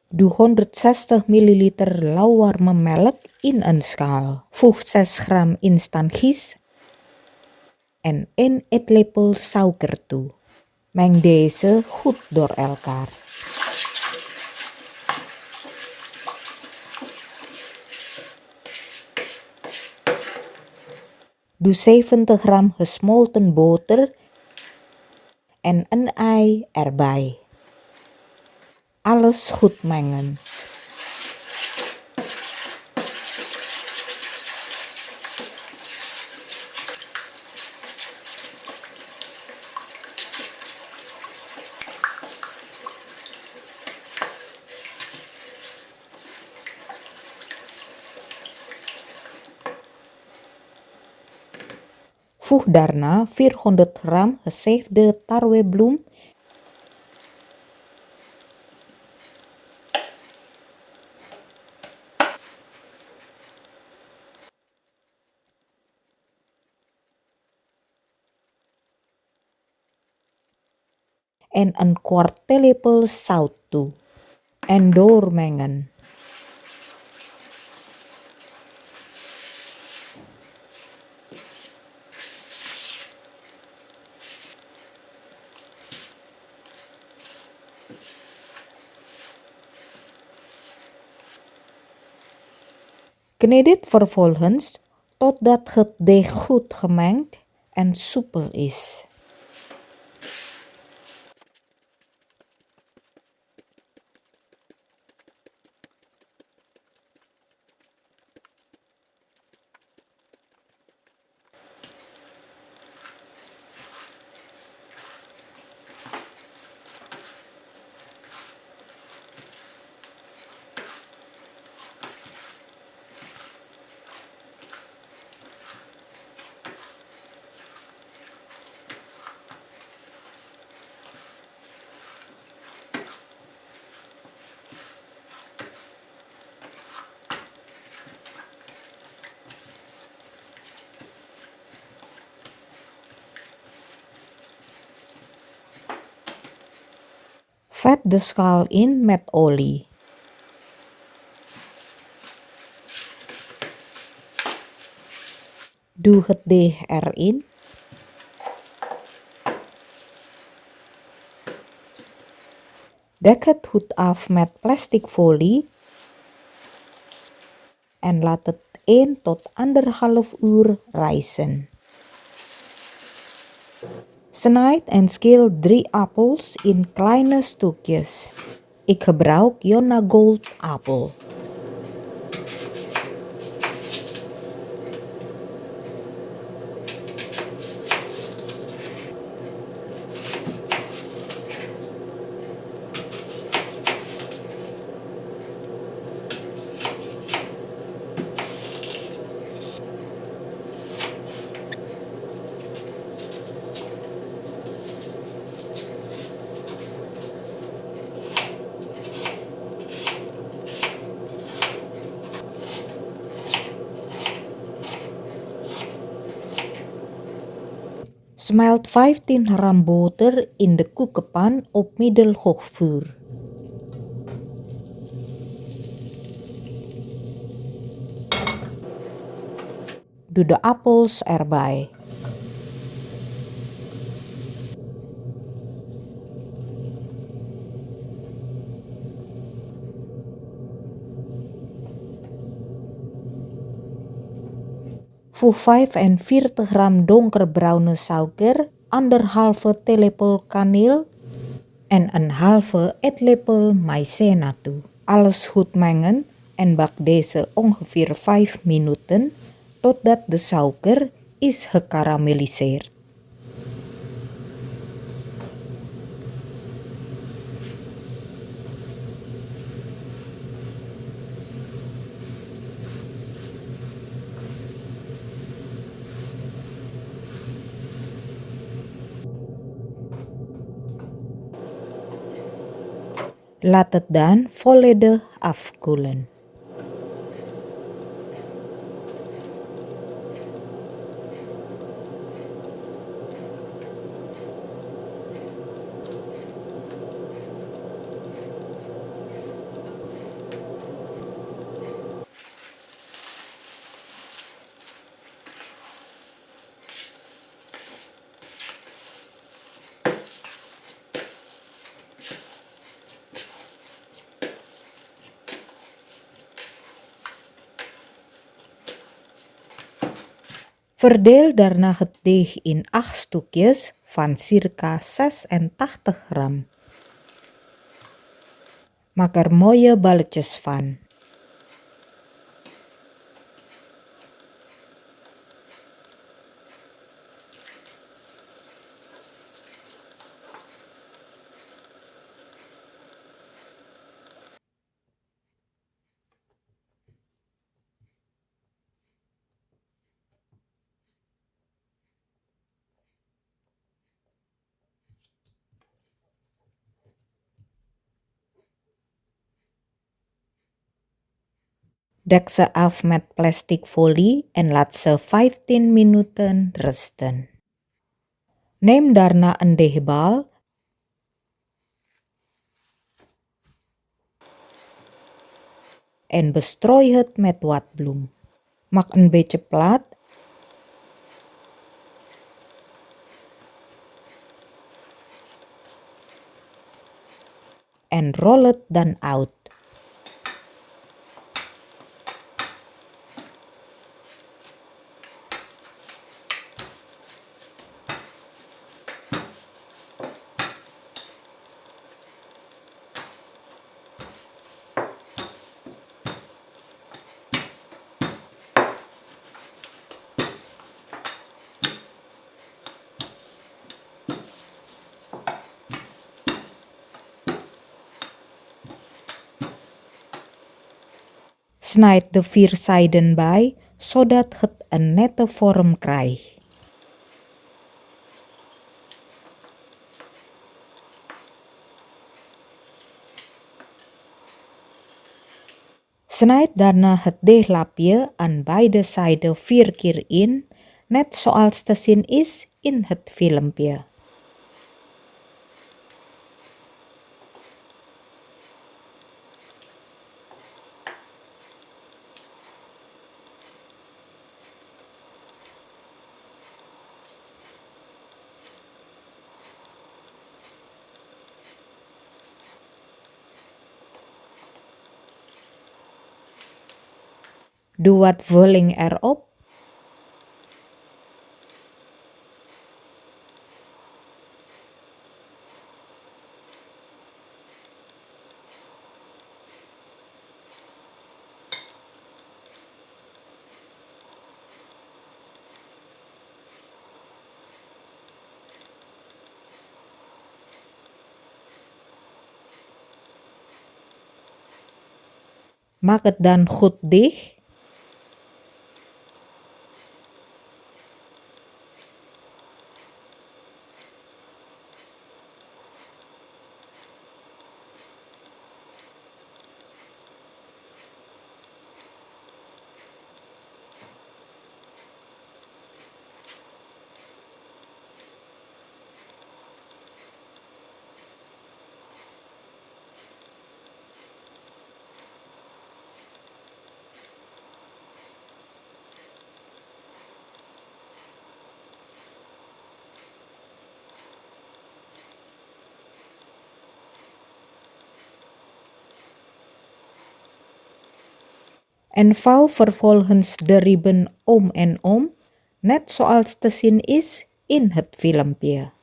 Du 160 milliliter lauwarme melk in een schaal. Voeg 6 gram instant gist en 1 eetlepel suiker toe. Meng deze goed door elkaar. Doe 70 gram gesmolten boter en een ei erbij. Alles goed mengen. Voeg daarna 400 gram gezeefde tarwebloem en een kwart theelepel zout toe en doormengen. Kneed dit vervolgens totdat het deeg goed gemengd en soepel is. Vet de schaal in met olie. Doe het deeg erin. Dek het goed af met plastic folie en laat het 1 tot 1,5 uur rijzen. Snijd en schil 3 appels in kleine stukjes. Ik gebruik Jonna Gold appel. Smelt 15 gram boter in de koekenpan op middelhoog vuur. Doe de appels erbij. Voeg 45 gram donkerbruine suiker, 1,5 theelepel kaneel en 1,5 eetlepel maïzena toe. Alles goed mengen en bak deze ongeveer 5 minuten totdat de suiker is gekarameliseerd. Laat het dan volledig afkoelen. Verdeel daarna het deeg in 8 stukjes van circa 86 gram. Maak er mooie balletjes van. Dek ze af met plastic folie en laat ze 15 minuten rusten. Neem daarna een deegbal en bestrooi het met wat bloem. Maak een beetje plat en rol het dan uit. Snijd de 4 zijden bij, zodat het een nette vorm krijgt. Snijd daarna het deeglapje aan beide zijden 4 keer in, net zoals te zien is in het filmpje. Doe wat vulling erop. Maak het dan goed dicht. En vouw vervolgens de ribben om en om, net zoals te zien is in het filmpje.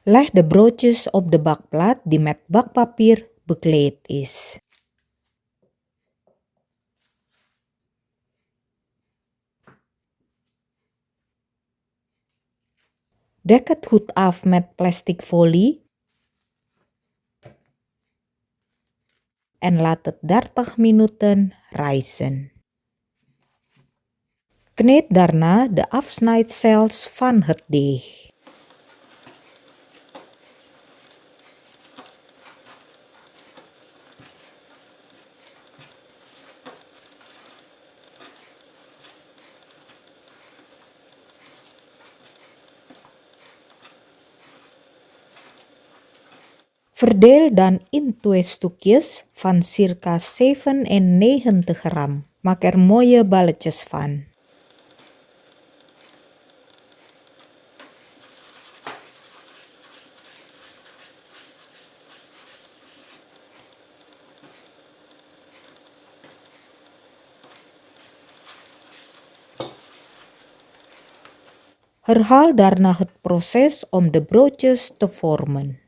Leg de broodjes op de bakplaat die met bakpapier bekleed is. Dek het goed af met plastic folie en laat het 30 minuten rijzen. Kneed daarna de afsnijdsels van het deeg. Verdeel dan in 2 stukjes van circa 97 gram. Maak er mooie balletjes van. Herhaal daarna het proces om de broodjes te vormen.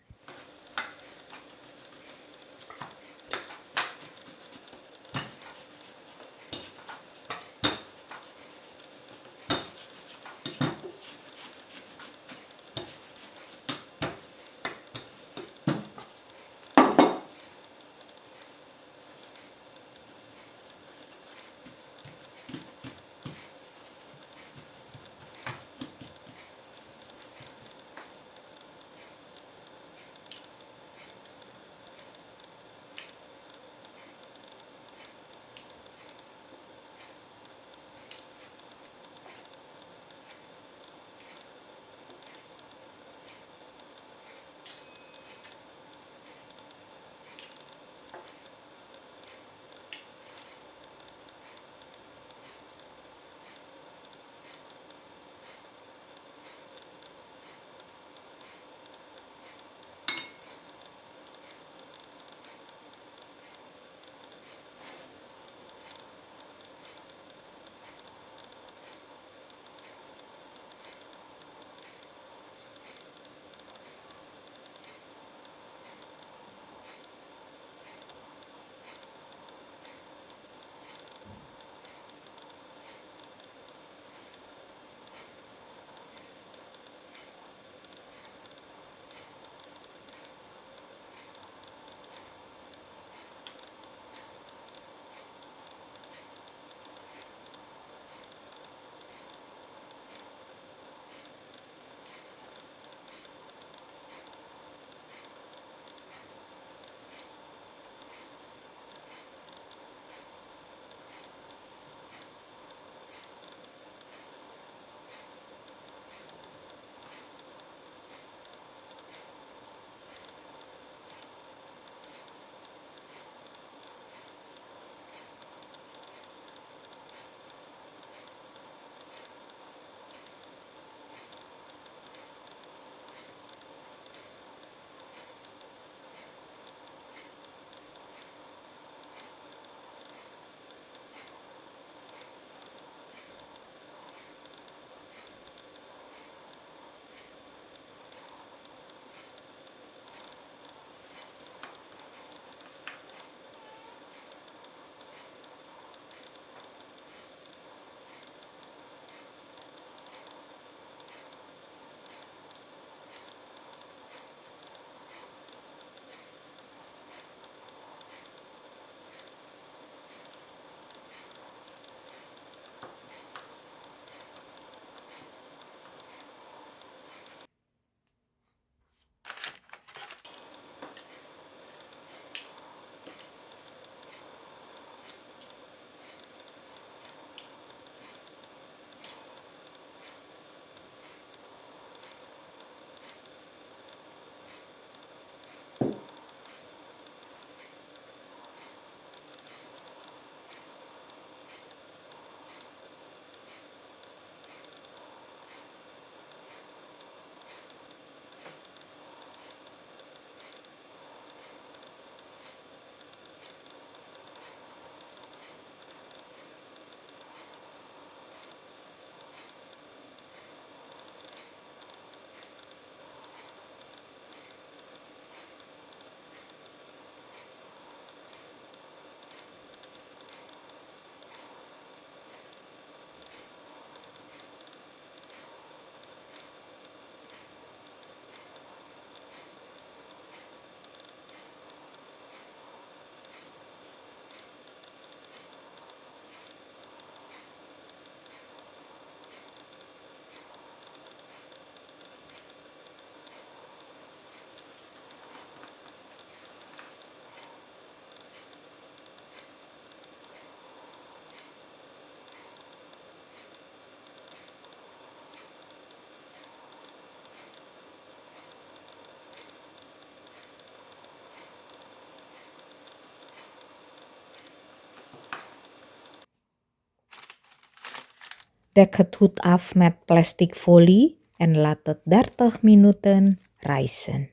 Dek het goed af met plastic folie en laat het 30 minuten rijzen.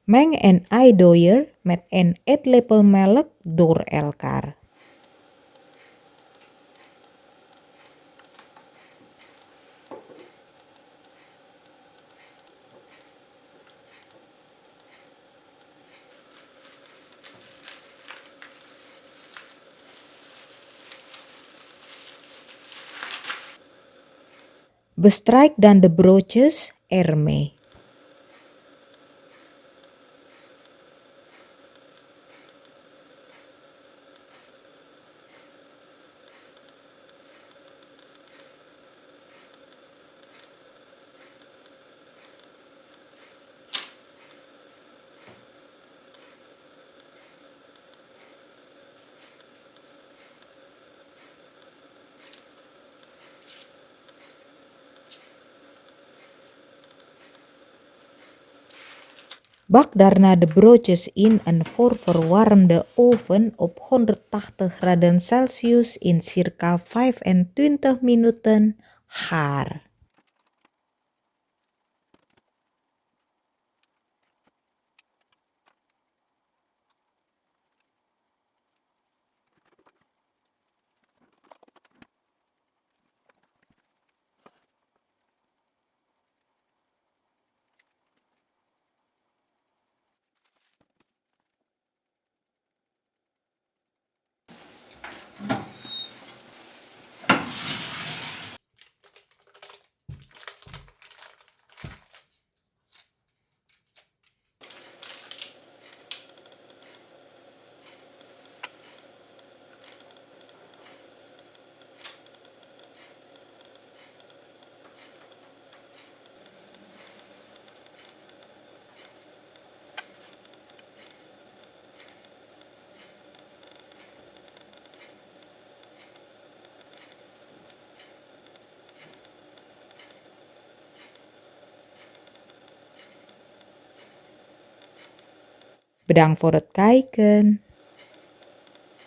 Meng een eidooier met een eetlepel melk door elkaar. Bestrijk dan de broodjes ermee. Bak daarna de broodjes in een voorverwarmde oven op 180 graden Celsius in circa 25 minuten gaar. Bedankt voor het kijken.